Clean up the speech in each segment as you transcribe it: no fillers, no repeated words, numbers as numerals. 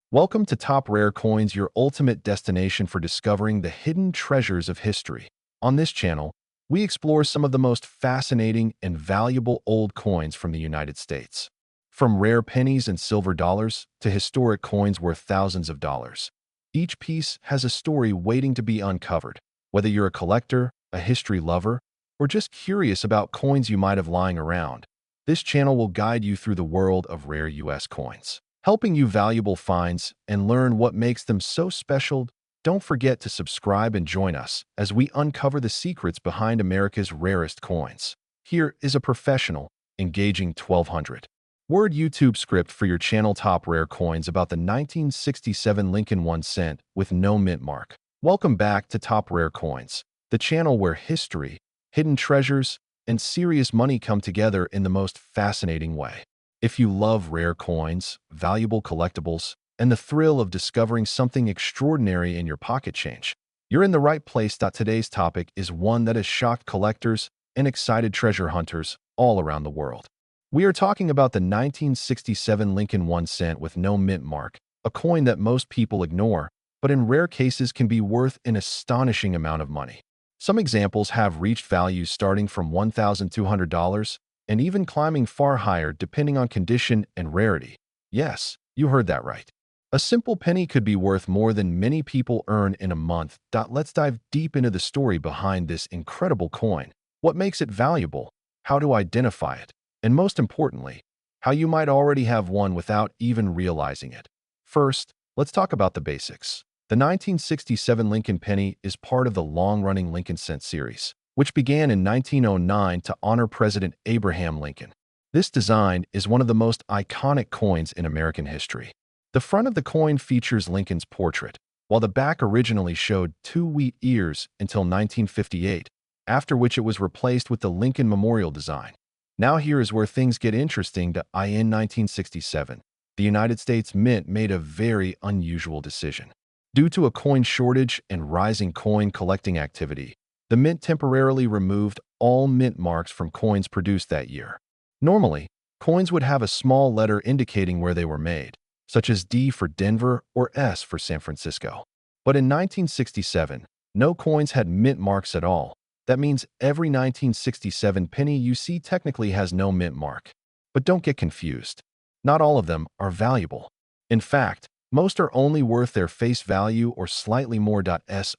Welcome to Top Rare Coins, your ultimate destination for discovering the hidden treasures of history. On this channel, we explore some of the most fascinating and valuable old coins from the United States. From rare pennies and silver dollars to historic coins worth thousands of dollars, each piece has a story waiting to be uncovered. Whether you're a collector, a history lover, or just curious about coins you might have lying around, this channel will guide you through the world of rare U.S. coins, helping you valuable finds and learn what makes them so special. Don't forget to subscribe and join us as we uncover the secrets behind America's rarest coins. Here is a professional, engaging 1200 word YouTube script for your channel. Top rare coins about the 1967 Lincoln 1 cent with no mint mark. Welcome back to Top Rare Coins, the channel where history, hidden treasures, and serious money come together in the most fascinating way. If you love rare coins, valuable collectibles, and the thrill of discovering something extraordinary in your pocket change, you're in the right place. Today's topic is one that has shocked collectors and excited treasure hunters all around the world. We are talking about the 1967 Lincoln 1 cent with no mint mark, a coin that most people ignore, but in rare cases can be worth an astonishing amount of money. Some examples have reached values starting from $1,200 and even climbing far higher depending on condition and rarity. Yes, you heard that right. A simple penny could be worth more than many people earn in a month. Let's dive deep into the story behind this incredible coin, what makes it valuable, how to identify it, and most importantly, how you might already have one without even realizing it. First, let's talk about the basics. The 1967 Lincoln penny is part of the long-running Lincoln cent series, which began in 1909 to honor President Abraham Lincoln. This design is one of the most iconic coins in American history. The front of the coin features Lincoln's portrait, while the back originally showed two wheat ears until 1958, after which it was replaced with the Lincoln Memorial design. Now here is where things get interesting. In 1967, the United States Mint made a very unusual decision. Due to a coin shortage and rising coin collecting activity, the Mint temporarily removed all mint marks from coins produced that year. Normally, coins would have a small letter indicating where they were made, such as D for Denver or S for San Francisco. But in 1967, no coins had mint marks at all. That means every 1967 penny you see technically has no mint mark. But don't get confused. Not all of them are valuable. In fact, most are only worth their face value or slightly more.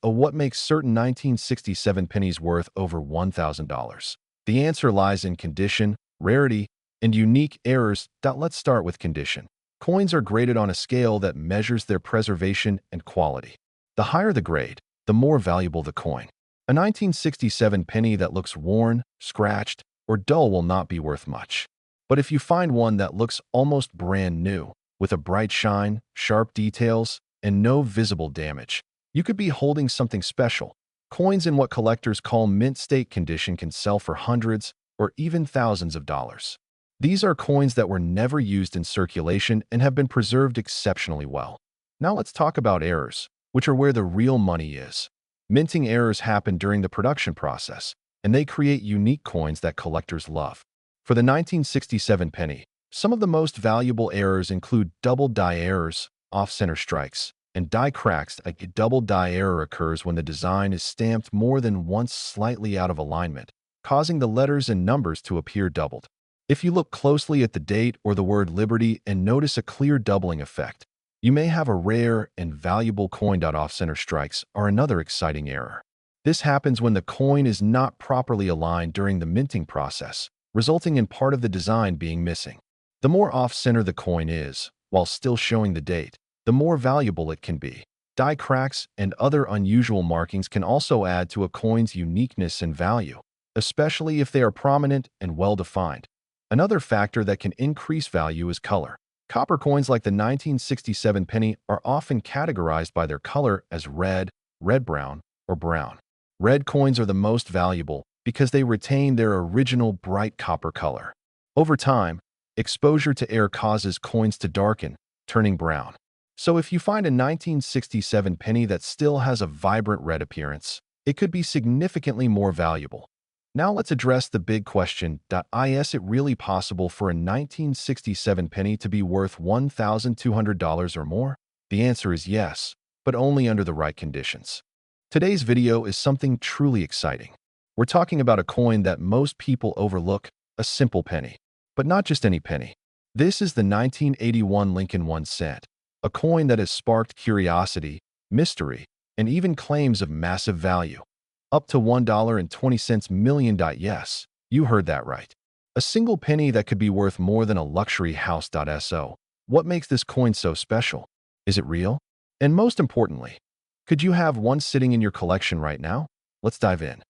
What makes certain 1967 pennies worth over $1,000? The answer lies in condition, rarity, and unique errors. Let's start with condition. Coins are graded on a scale that measures their preservation and quality. The higher the grade, the more valuable the coin. A 1967 penny that looks worn, scratched, or dull will not be worth much. But if you find one that looks almost brand new, with a bright shine, sharp details, and no visible damage, you could be holding something special. Coins in what collectors call mint state condition can sell for hundreds or even thousands of dollars. These are coins that were never used in circulation and have been preserved exceptionally well. Now let's talk about errors, which are where the real money is. Minting errors happen during the production process, and they create unique coins that collectors love. For the 1967 penny, some of the most valuable errors include double die errors, off-center strikes, and die cracks. A double die error occurs when the design is stamped more than once slightly out of alignment, causing the letters and numbers to appear doubled. If you look closely at the date or the word Liberty and notice a clear doubling effect, you may have a rare and valuable coin. Off-center strikes are another exciting error. This happens when the coin is not properly aligned during the minting process, resulting in part of the design being missing. The more off-center the coin is, while still showing the date, the more valuable it can be. Die cracks and other unusual markings can also add to a coin's uniqueness and value, especially if they are prominent and well-defined. Another factor that can increase value is color. Copper coins like the 1967 penny are often categorized by their color as red, red-brown, or brown. Red coins are the most valuable because they retain their original bright copper color. Over time, exposure to air causes coins to darken, turning brown. So if you find a 1967 penny that still has a vibrant red appearance, it could be significantly more valuable. Now let's address the big question. Is it really possible for a 1967 penny to be worth $1,200 or more? The answer is yes, but only under the right conditions. Today's video is something truly exciting. We're talking about a coin that most people overlook, a simple penny. But not just any penny. This is the 1981 Lincoln 1 cent, a coin that has sparked curiosity, mystery, and even claims of massive value. Up to $1.20 million. Yes, you heard that right. A single penny that could be worth more than a luxury house. So, what makes this coin so special? Is it real? And most importantly, could you have one sitting in your collection right now? Let's dive in.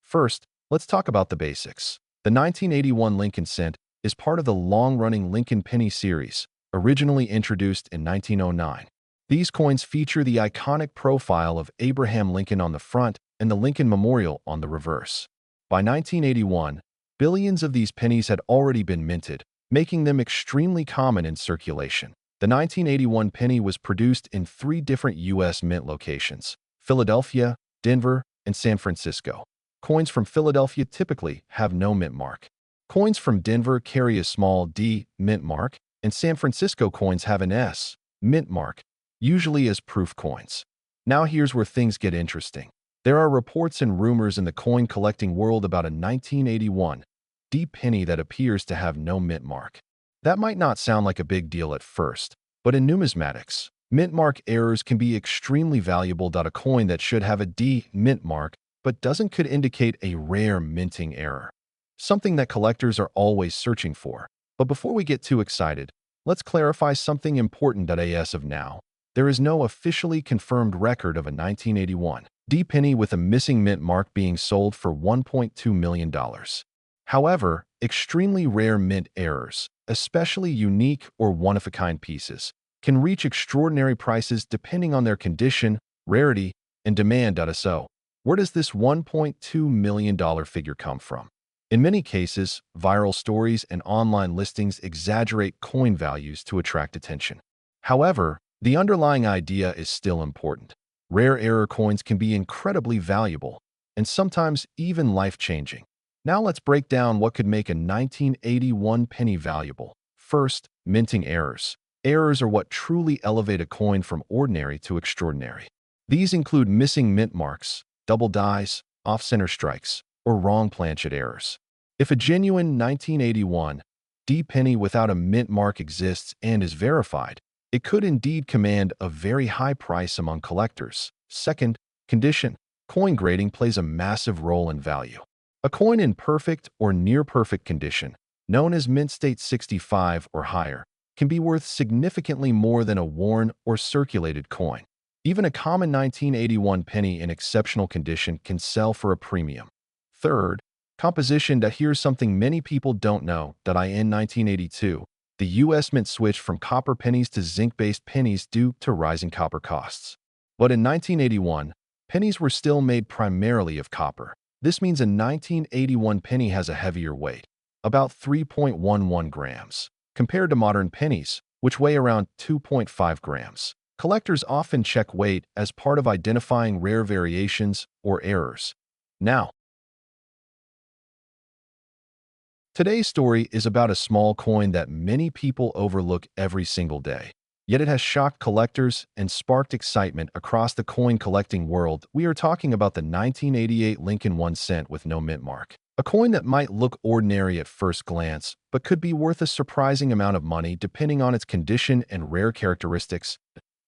First, let's talk about the basics. The 1981 Lincoln cent is part of the long-running Lincoln penny series, originally introduced in 1909. These coins feature the iconic profile of Abraham Lincoln on the front and the Lincoln Memorial on the reverse. By 1981, billions of these pennies had already been minted, making them extremely common in circulation. The 1981 penny was produced in 3 different U.S. mint locations: Philadelphia, Denver, and San Francisco. Coins from Philadelphia typically have no mint mark. Coins from Denver carry a small D mint mark, and San Francisco coins have an S mint mark, usually as proof coins. Now here's where things get interesting. There are reports and rumors in the coin collecting world about a 1981 D penny that appears to have no mint mark. That might not sound like a big deal at first, but in numismatics, mint mark errors can be extremely valuable. A coin that should have a D mint mark but doesn't could indicate a rare minting error, something that collectors are always searching for. But before we get too excited, let's clarify something important. As of now, there is no officially confirmed record of a 1981 D penny with a missing mint mark being sold for $1.2 million. However, extremely rare mint errors, especially unique or one-of-a-kind pieces, can reach extraordinary prices depending on their condition, rarity, and demand. So, where does this $1.2 million figure come from? In many cases, viral stories and online listings exaggerate coin values to attract attention. However, the underlying idea is still important. Rare error coins can be incredibly valuable and sometimes even life-changing. Now let's break down what could make a 1981 penny valuable. First, minting errors. Errors are what truly elevate a coin from ordinary to extraordinary. These include missing mint marks, double dies, off-center strikes, or wrong planchet errors. If a genuine 1981 D penny without a mint mark exists and is verified, it could indeed command a very high price among collectors. Second, condition. Coin grading plays a massive role in value. A coin in perfect or near-perfect condition, known as mint state 65 or higher, can be worth significantly more than a worn or circulated coin. Even a common 1981 penny in exceptional condition can sell for a premium. Third, composition. Here's something many people don't know. In 1982, the U.S. Mint switched from copper pennies to zinc-based pennies due to rising copper costs. But in 1981, pennies were still made primarily of copper. This means a 1981 penny has a heavier weight, about 3.11 grams, compared to modern pennies, which weigh around 2.5 grams. Collectors often check weight as part of identifying rare variations or errors. Now, today's story is about a small coin that many people overlook every single day. Yet it has shocked collectors and sparked excitement across the coin collecting world. We are talking about the 1988 Lincoln 1 cent with no mint mark. A coin that might look ordinary at first glance, but could be worth a surprising amount of money depending on its condition and rare characteristics.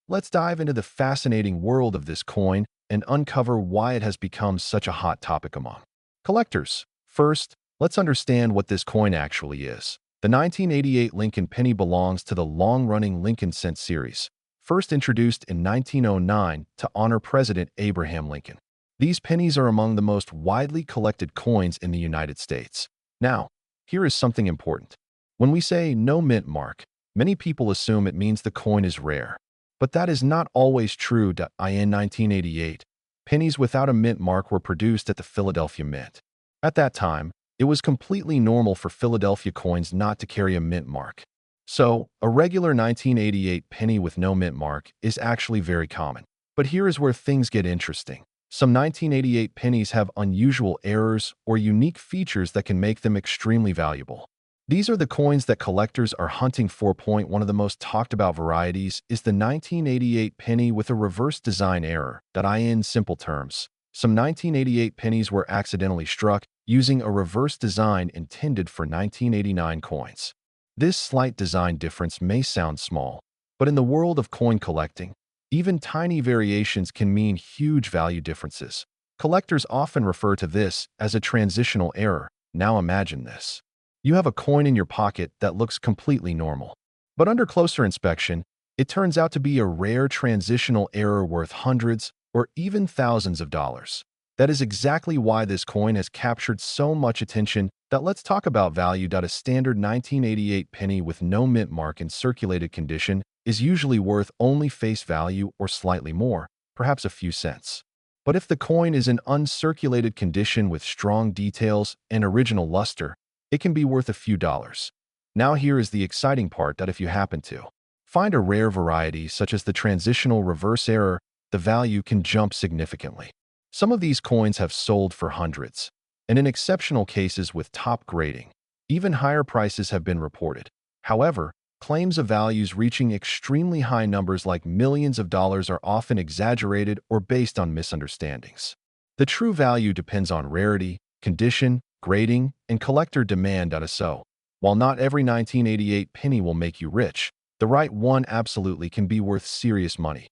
Let's dive into the fascinating world of this coin and uncover why it has become such a hot topic among collectors. First, let's understand what this coin actually is. The 1988 Lincoln penny belongs to the long-running Lincoln cent series, first introduced in 1909 to honor President Abraham Lincoln. These pennies are among the most widely collected coins in the United States. Now, here is something important. When we say no mint mark, many people assume it means the coin is rare. But that is not always true. In 1988, pennies without a mint mark were produced at the Philadelphia Mint. At that time, it was completely normal for Philadelphia coins not to carry a mint mark. So, a regular 1988 penny with no mint mark is actually very common. But here is where things get interesting. Some 1988 pennies have unusual errors or unique features that can make them extremely valuable. These are the coins that collectors are hunting for. One of the most talked about varieties is the 1988 penny with a reverse design error. In simple terms, some 1988 pennies were accidentally struck using a reverse design intended for 1989 coins. This slight design difference may sound small, but in the world of coin collecting, even tiny variations can mean huge value differences. Collectors often refer to this as a transitional error. Now imagine this. You have a coin in your pocket that looks completely normal. But under closer inspection, it turns out to be a rare transitional error worth hundreds or even thousands of dollars. That is exactly why this coin has captured so much attention. Let's talk about value. A standard 1988 penny with no mint mark in circulated condition is usually worth only face value or slightly more, perhaps a few cents. But if the coin is in uncirculated condition with strong details and original luster, it can be worth a few dollars. Now here is the exciting part: that if you happen to find a rare variety such as the transitional reverse error, the value can jump significantly. Some of these coins have sold for hundreds, and in exceptional cases with top grading, even higher prices have been reported. However, claims of values reaching extremely high numbers like millions of dollars are often exaggerated or based on misunderstandings. The true value depends on rarity, condition, grading, and collector demand. So, while not every 1988 penny will make you rich, the right one absolutely can be worth serious money.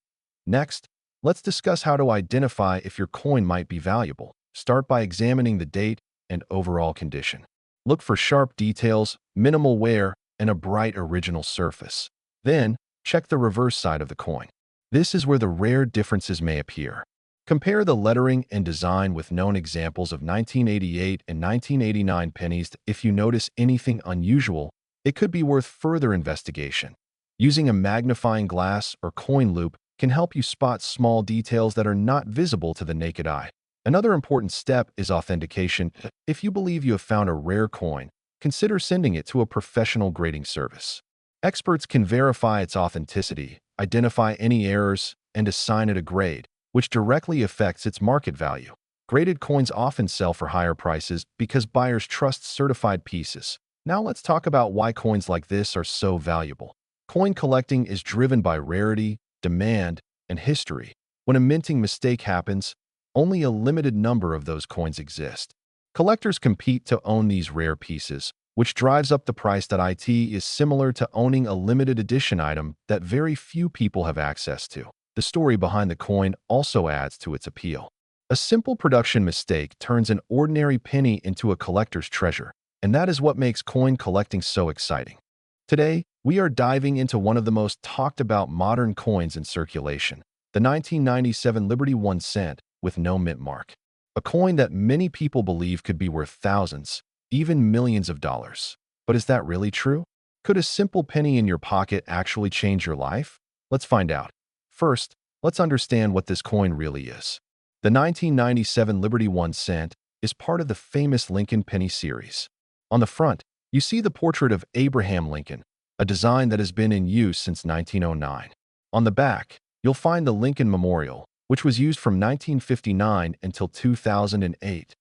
Next, let's discuss how to identify if your coin might be valuable. Start by examining the date and overall condition. Look for sharp details, minimal wear, and a bright original surface. Then, check the reverse side of the coin. This is where the rare differences may appear. Compare the lettering and design with known examples of 1988 and 1989 pennies. If you notice anything unusual, it could be worth further investigation. Using a magnifying glass or coin loupe can help you spot small details that are not visible to the naked eye. Another important step is authentication. If you believe you have found a rare coin, consider sending it to a professional grading service. Experts can verify its authenticity, identify any errors, and assign it a grade, which directly affects its market value. Graded coins often sell for higher prices because buyers trust certified pieces. Now let's talk about why coins like this are so valuable. Coin collecting is driven by rarity, demand, and history. When a minting mistake happens, only a limited number of those coins exist. Collectors compete to own these rare pieces, which drives up the price. It is similar to owning a limited edition item that very few people have access to. The story behind the coin also adds to its appeal. A simple production mistake turns an ordinary penny into a collector's treasure, and that is what makes coin collecting so exciting. Today, we are diving into one of the most talked about modern coins in circulation, the 1997 Liberty 1 cent with no mint mark. A coin that many people believe could be worth thousands, even millions of dollars. But is that really true? Could a simple penny in your pocket actually change your life? Let's find out. First, let's understand what this coin really is. The 1997 Liberty 1 cent is part of the famous Lincoln penny series. On the front, you see the portrait of Abraham Lincoln, a design that has been in use since 1909. On the back, you'll find the Lincoln Memorial, which was used from 1959 until 2008.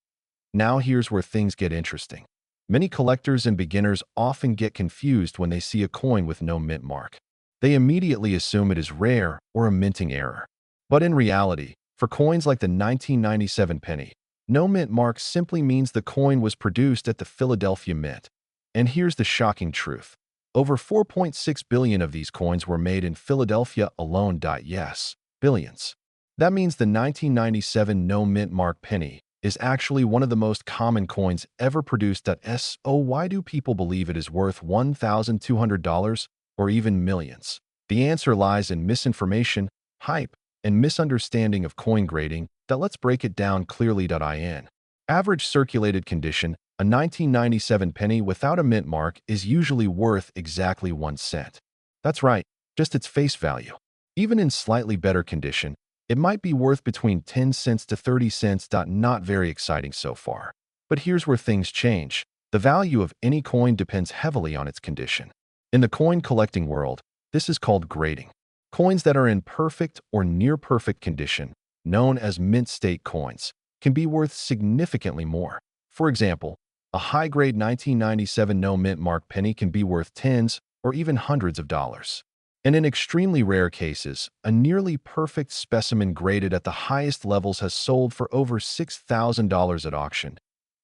Now here's where things get interesting. Many collectors and beginners often get confused when they see a coin with no mint mark. They immediately assume it is rare or a minting error. But in reality, for coins like the 1997 penny, no mint mark simply means the coin was produced at the Philadelphia Mint. And here's the shocking truth. Over 4.6 billion of these coins were made in Philadelphia alone. Yes, billions. That means the 1997 no mint mark penny is actually one of the most common coins ever produced. So why do people believe it is worth $1,200 or even millions? The answer lies in misinformation, hype, and misunderstanding of coin grading. Let's break it down clearly. In average circulated condition, a 1997 penny without a mint mark is usually worth exactly 1 cent. That's right, just its face value. Even in slightly better condition, it might be worth between 10 cents to 30 cents. Not very exciting so far. But here's where things change. The value of any coin depends heavily on its condition. In the coin collecting world, this is called grading. Coins that are in perfect or near perfect condition, known as mint state coins, can be worth significantly more. For example, A high-grade 1997 no-mint mark penny can be worth tens or even hundreds of dollars. And in extremely rare cases, a nearly perfect specimen graded at the highest levels has sold for over $6,000 at auction.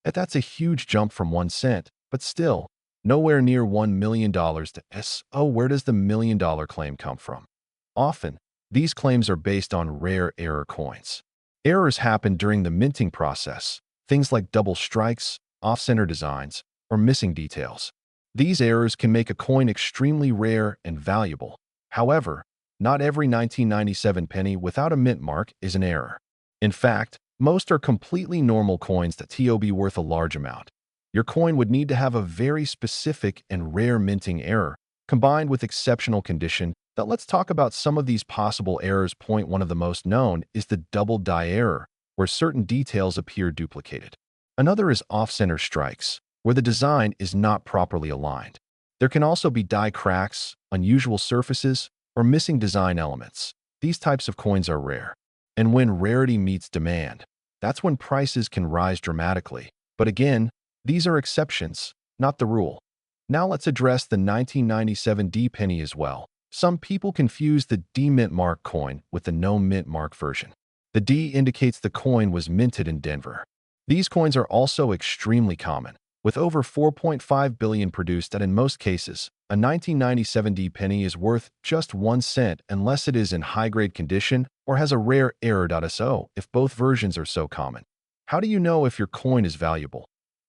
And that's a huge jump from 1 cent, but still, nowhere near $1 million to S. Oh, where does the million-dollar claim come from? Often, these claims are based on rare error coins. Errors happen during the minting process, things like double strikes, off-center designs, or missing details. These errors can make a coin extremely rare and valuable. However, not every 1997 penny without a mint mark is an error. In fact, most are completely normal coins that be worth a large amount. Your coin would need to have a very specific and rare minting error, combined with exceptional condition. Now let's talk about some of these possible errors. Point one of the most known is the double die error, where certain details appear duplicated. Another is off-center strikes, where the design is not properly aligned. There can also be die cracks, unusual surfaces, or missing design elements. These types of coins are rare. And when rarity meets demand, that's when prices can rise dramatically. But again, these are exceptions, not the rule. Now let's address the 1997 D penny as well. Some people confuse the D mint mark coin with the no mint mark version. The D indicates the coin was minted in Denver. These coins are also extremely common, with over 4.5 billion produced, and in most cases, a 1997 D penny is worth just 1 cent unless it is in high-grade condition or has a rare error. So, if both versions are so common, how do you know if your coin is valuable?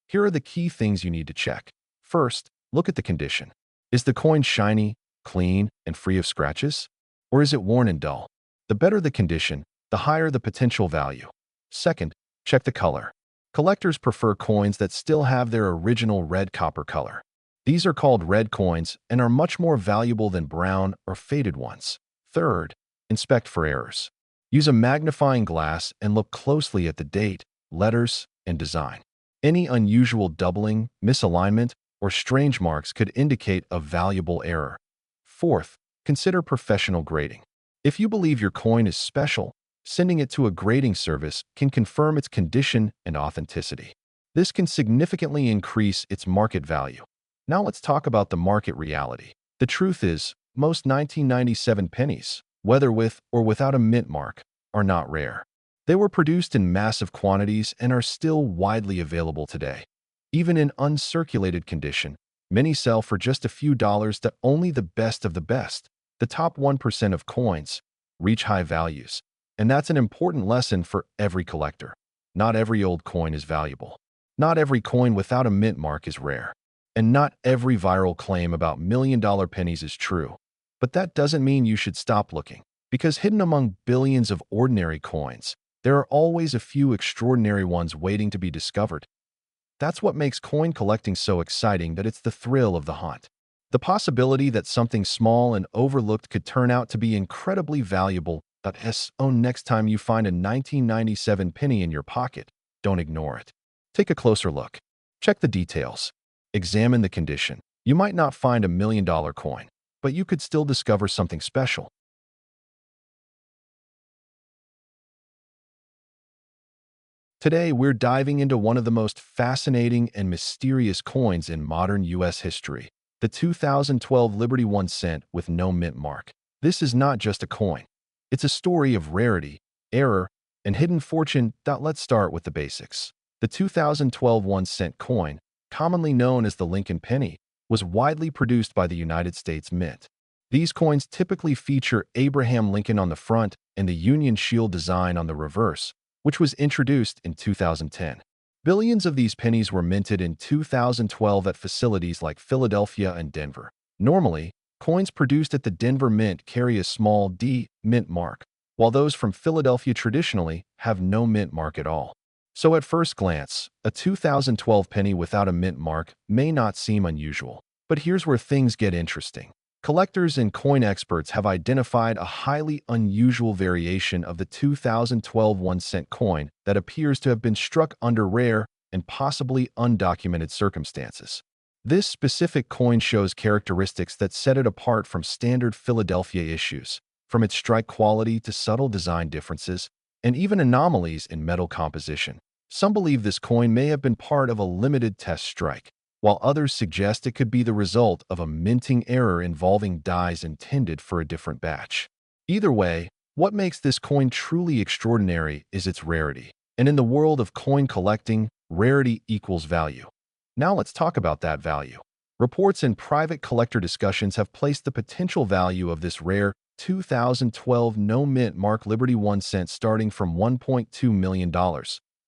Here are the key things you need to check. First, look at the condition. Is the coin shiny, clean, and free of scratches? Or is it worn and dull? The better the condition, the higher the potential value. Second, check the color. Collectors prefer coins that still have their original red copper color. These are called red coins and are much more valuable than brown or faded ones. Third, inspect for errors. Use a magnifying glass and look closely at the date, letters, and design. Any unusual doubling, misalignment, or strange marks could indicate a valuable error. Fourth, consider professional grading. If you believe your coin is special, sending it to a grading service can confirm its condition and authenticity. This can significantly increase its market value. Now let's talk about the market reality. The truth is, most 1997 pennies, whether with or without a mint mark, are not rare. They were produced in massive quantities and are still widely available today. Even in uncirculated condition, many sell for just a few dollars. That only the best of the best, the top 1% of coins, reach high values. And that's an important lesson for every collector. Not every old coin is valuable. Not every coin without a mint mark is rare. And not every viral claim about million-dollar pennies is true. But that doesn't mean you should stop looking, because hidden among billions of ordinary coins, there are always a few extraordinary ones waiting to be discovered. That's what makes coin collecting so exciting, that it's the thrill of the hunt. The possibility that something small and overlooked could turn out to be incredibly valuable. So next time you find a 1997 penny in your pocket, don't ignore it. Take a closer look. Check the details. Examine the condition. You might not find a million-dollar coin, but you could still discover something special. Today, we're diving into one of the most fascinating and mysterious coins in modern U.S. history, the 2012 Liberty 1 cent with no mint mark. This is not just a coin. It's a story of rarity, error, and hidden fortune. Let's start with the basics. The 2012 1 cent coin, commonly known as the Lincoln penny, was widely produced by the United States Mint. These coins typically feature Abraham Lincoln on the front and the Union Shield design on the reverse, which was introduced in 2010. Billions of these pennies were minted in 2012 at facilities like Philadelphia and Denver. Normally, coins produced at the Denver Mint carry a small D mint mark, while those from Philadelphia traditionally have no mint mark at all. So at first glance, a 2012 penny without a mint mark may not seem unusual. But here's where things get interesting. Collectors and coin experts have identified a highly unusual variation of the 2012 1 cent coin that appears to have been struck under rare and possibly undocumented circumstances. This specific coin shows characteristics that set it apart from standard Philadelphia issues, from its strike quality to subtle design differences, and even anomalies in metal composition. Some believe this coin may have been part of a limited test strike, while others suggest it could be the result of a minting error involving dies intended for a different batch. Either way, what makes this coin truly extraordinary is its rarity. And in the world of coin collecting, rarity equals value. Now let's talk about that value. Reports and private collector discussions have placed the potential value of this rare 2012 no-mint Mark Liberty 1 cent starting from $1.2 million,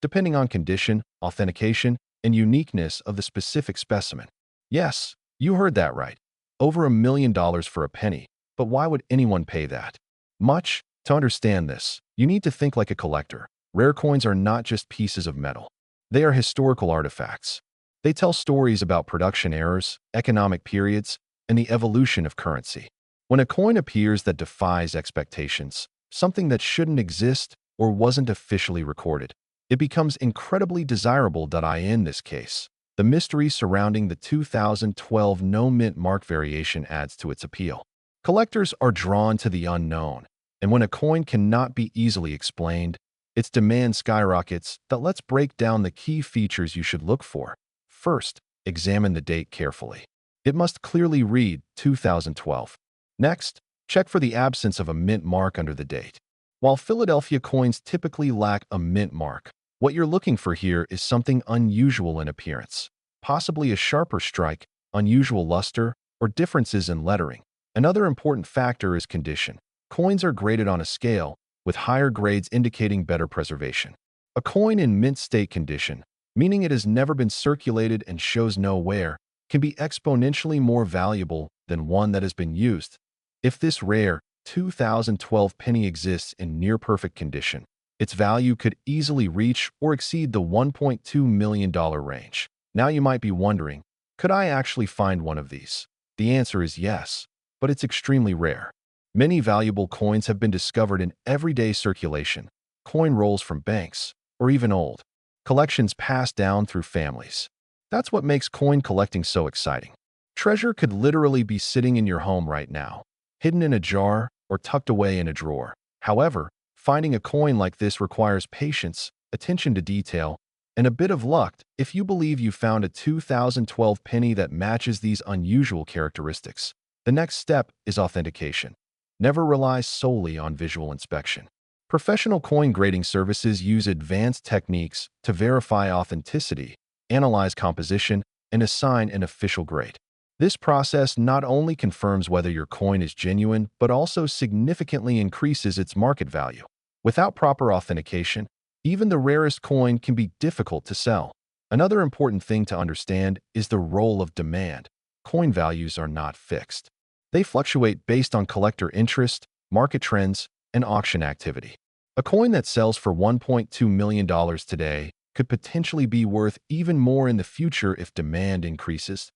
depending on condition, authentication, and uniqueness of the specific specimen. Yes, you heard that right. Over $1 million for a penny. But why would anyone pay that much? To understand this, you need to think like a collector. Rare coins are not just pieces of metal. They are historical artifacts. They tell stories about production errors, economic periods, and the evolution of currency. When a coin appears that defies expectations, something that shouldn't exist or wasn't officially recorded, it becomes incredibly desirable. In this case, the mystery surrounding the 2012 no-mint Mark variation adds to its appeal. Collectors are drawn to the unknown, and when a coin cannot be easily explained, its demand skyrockets. Let's break down the key features you should look for. First, examine the date carefully. It must clearly read 2012. Next, check for the absence of a mint mark under the date. While Philadelphia coins typically lack a mint mark, what you're looking for here is something unusual in appearance, possibly a sharper strike, unusual luster, or differences in lettering. Another important factor is condition. Coins are graded on a scale, with higher grades indicating better preservation. A coin in mint state condition, meaning it has never been circulated and shows no wear, can be exponentially more valuable than one that has been used. If this rare 2012 penny exists in near-perfect condition, its value could easily reach or exceed the $1.2 million range. Now you might be wondering, could I actually find one of these? The answer is yes, but it's extremely rare. Many valuable coins have been discovered in everyday circulation, coin rolls from banks, or even old collections passed down through families. That's what makes coin collecting so exciting. Treasure could literally be sitting in your home right now, hidden in a jar or tucked away in a drawer. However, finding a coin like this requires patience, attention to detail, and a bit of luck. If you believe you found a 2012 penny that matches these unusual characteristics, the next step is authentication. Never rely solely on visual inspection. Professional coin grading services use advanced techniques to verify authenticity, analyze composition, and assign an official grade. This process not only confirms whether your coin is genuine, but also significantly increases its market value. Without proper authentication, even the rarest coin can be difficult to sell. Another important thing to understand is the role of demand. Coin values are not fixed. They fluctuate based on collector interest, market trends, and auction activity. A coin that sells for $1.2 million today could potentially be worth even more in the future if demand increases.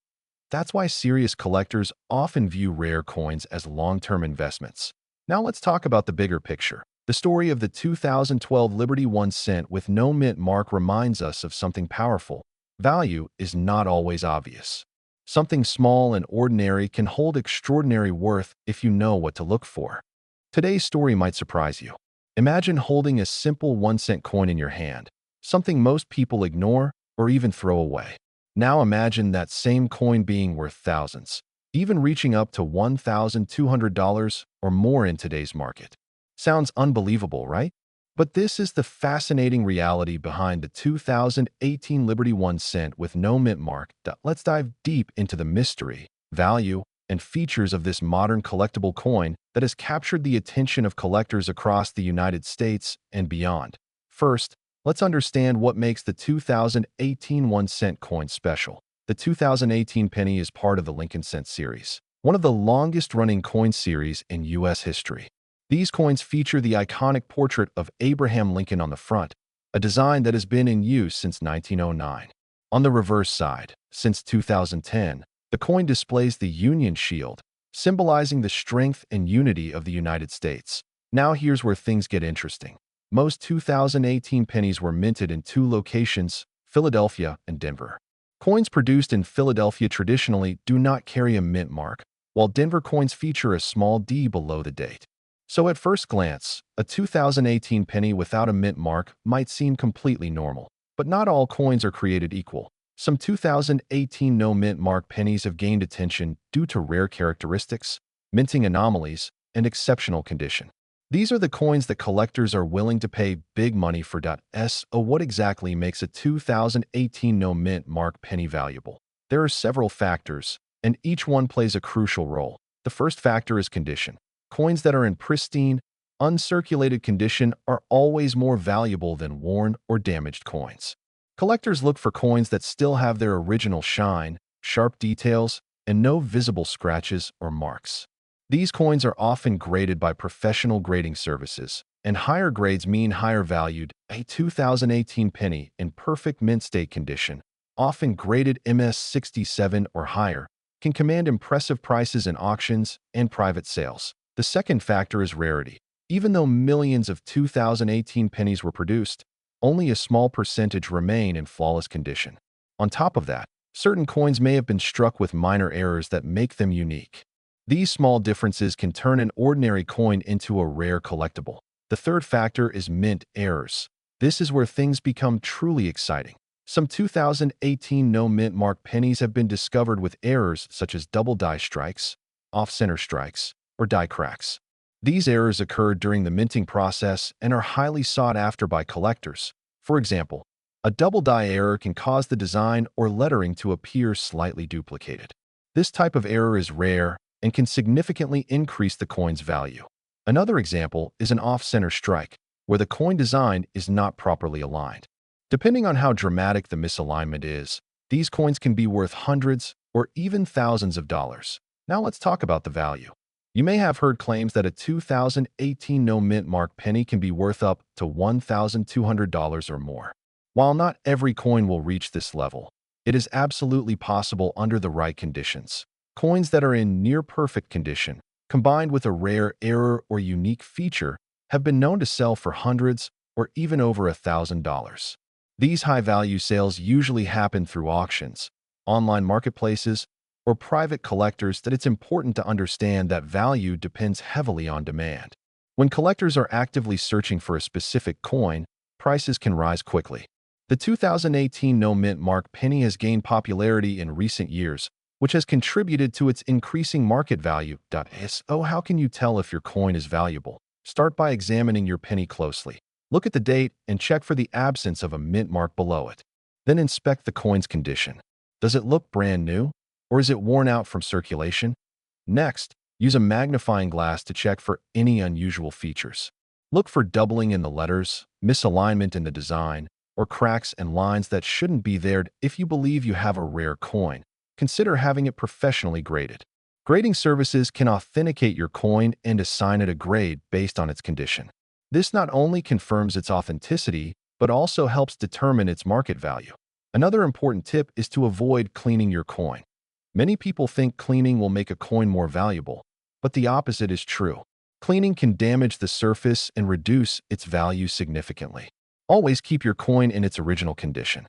That's why serious collectors often view rare coins as long-term investments. Now let's talk about the bigger picture. The story of the 2012 Liberty 1 cent with no mint mark reminds us of something powerful. Value is not always obvious. Something small and ordinary can hold extraordinary worth if you know what to look for. Today's story might surprise you. Imagine holding a simple 1-cent coin in your hand, something most people ignore or even throw away. Now imagine that same coin being worth thousands, even reaching up to $1,200 or more in today's market. Sounds unbelievable, right? But this is the fascinating reality behind the 2018 Liberty 1 cent with no mint mark. Let's dive deep into the mystery, value, and features of this modern collectible coin that has captured the attention of collectors across the United States and beyond. First, let's understand what makes the 2018 1-cent coin special. The 2018 penny is part of the Lincoln Cent series, one of the longest-running coin series in U.S. history. These coins feature the iconic portrait of Abraham Lincoln on the front, a design that has been in use since 1909. On the reverse side, since 2010, the coin displays the Union Shield, symbolizing the strength and unity of the United States. Now here's where things get interesting. Most 2018 pennies were minted in two locations, Philadelphia and Denver. Coins produced in Philadelphia traditionally do not carry a mint mark, while Denver coins feature a small D below the date. So at first glance, a 2018 penny without a mint mark might seem completely normal. But not all coins are created equal. Some 2018 no-mint mark pennies have gained attention due to rare characteristics, minting anomalies, and exceptional condition. These are the coins that collectors are willing to pay big money for. What exactly makes a 2018 no-mint mark penny valuable? There are several factors, and each one plays a crucial role. The first factor is condition. Coins that are in pristine, uncirculated condition are always more valuable than worn or damaged coins. Collectors look for coins that still have their original shine, sharp details, and no visible scratches or marks. These coins are often graded by professional grading services, and higher grades mean higher valued. A 2018 penny in perfect mint state condition, often graded MS67 or higher, can command impressive prices in auctions and private sales. The second factor is rarity. Even though millions of 2018 pennies were produced, only a small percentage remain in flawless condition. On top of that, certain coins may have been struck with minor errors that make them unique. These small differences can turn an ordinary coin into a rare collectible. The third factor is mint errors. This is where things become truly exciting. Some 2018 no-mint mark pennies have been discovered with errors such as double die strikes, off-center strikes, or die cracks. These errors occurred during the minting process and are highly sought after by collectors. For example, a double die error can cause the design or lettering to appear slightly duplicated. This type of error is rare and can significantly increase the coin's value. Another example is an off-center strike, where the coin design is not properly aligned. Depending on how dramatic the misalignment is, these coins can be worth hundreds or even thousands of dollars. Now let's talk about the value. You may have heard claims that a 2018 no-mint mark penny can be worth up to $1,200 or more. While not every coin will reach this level, it is absolutely possible under the right conditions. Coins that are in near-perfect condition, combined with a rare error or unique feature, have been known to sell for hundreds or even over $1,000. These high-value sales usually happen through auctions, online marketplaces, or private collectors. That it's important to understand that value depends heavily on demand. When collectors are actively searching for a specific coin, prices can rise quickly. The 2018 no-mint mark penny has gained popularity in recent years, which has contributed to its increasing market value. How can you tell if your coin is valuable? Start by examining your penny closely. Look at the date and check for the absence of a mint mark below it. Then inspect the coin's condition. Does it look brand new, or is it worn out from circulation? Next, use a magnifying glass to check for any unusual features. Look for doubling in the letters, misalignment in the design, or cracks and lines that shouldn't be there. If you believe you have a rare coin, consider having it professionally graded. Grading services can authenticate your coin and assign it a grade based on its condition. This not only confirms its authenticity, but also helps determine its market value. Another important tip is to avoid cleaning your coin. Many people think cleaning will make a coin more valuable, but the opposite is true. Cleaning can damage the surface and reduce its value significantly. Always keep your coin in its original condition.